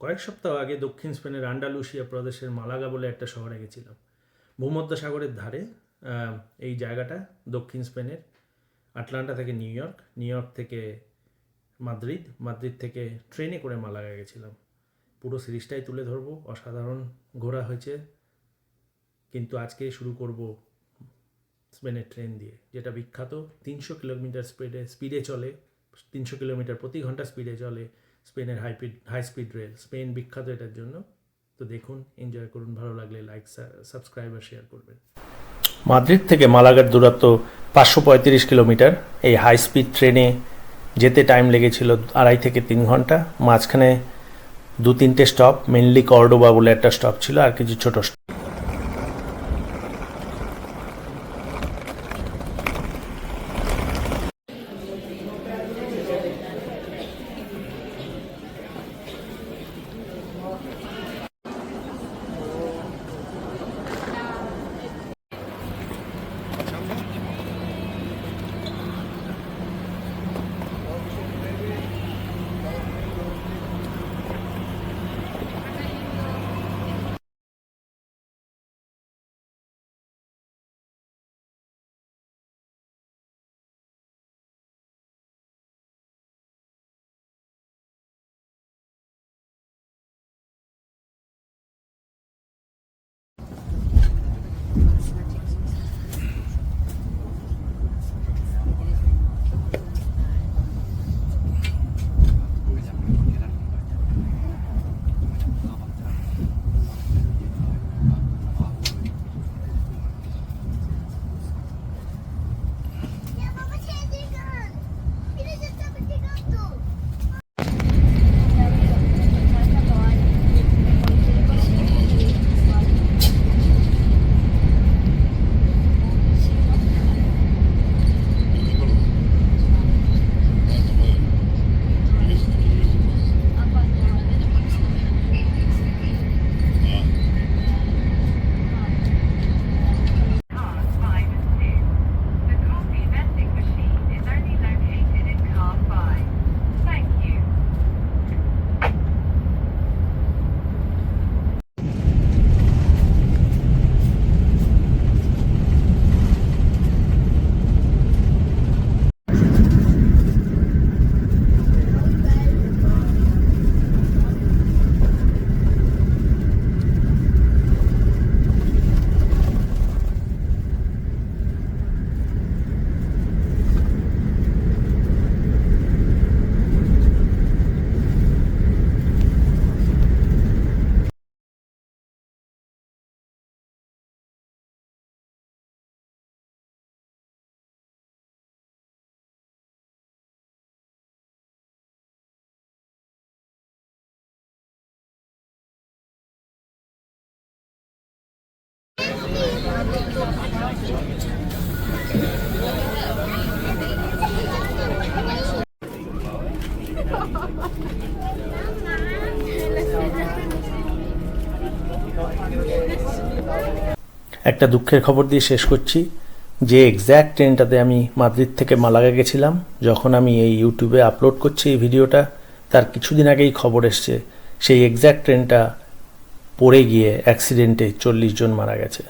কয়েক সপ্তাহ আগে দক্ষিণ স্পেনের আন্ডালুসিয়া প্রদেশের মালাগা বলে একটা শহরে গেছিলাম। ভূমধ্যসাগরের ধারে এই জায়গাটা দক্ষিণ স্পেনের। আটলান্টা থেকে নিউ ইয়র্ক, নিউ ইয়র্ক থেকে মাদ্রিদ, মাদ্রিদ থেকে ট্রেনে করে মালাগা গেছিলাম। পুরো সিরিজটাই তুলে ধরবো। অসাধারণ ঘোরা হয়েছে, কিন্তু আজকে শুরু করব স্পেনের ট্রেন দিয়ে, যেটা বিখ্যাত। 300 কিলোমিটার স্পিডে চলে, 300 কিলোমিটার প্রতি ঘন্টা স্পিডে চলে স্পেনের হাই স্পিড রেল। স্পেন বিখ্যাত এটার জন্য। তো দেখুন, এনজয় করুন, ভালো লাগলে লাইক, সাবস্ক্রাইব আর শেয়ার করবেন। মাদ্রিদ থেকে মালাগার দূরত্ব 535 কিলোমিটার। এই হাই স্পিড ট্রেনে যেতে টাইম লেগেছিল 2.5 থেকে 3 ঘন্টা। মাঝখানে 2-3টে স্টপ, মেনলি কর্ডোবা বলে একটা স্টপ ছিল, আর কিছু ছোট স্টপ। একটা দুঃখের খবর দিয়ে শেষ করছি, যে এক্স্যাক্ট ট্রেনটাতে আমি মাদ্রিদ থেকে মালাগা গেছিলাম, যখন আমি এই ইউটিউবে আপলোড করছি এই ভিডিওটা, তার কিছুদিন আগেই খবর এসছে সেই এক্স্যাক্ট ট্রেনটা পড়ে গিয়ে অ্যাক্সিডেন্টে 40 জন মারা গেছে।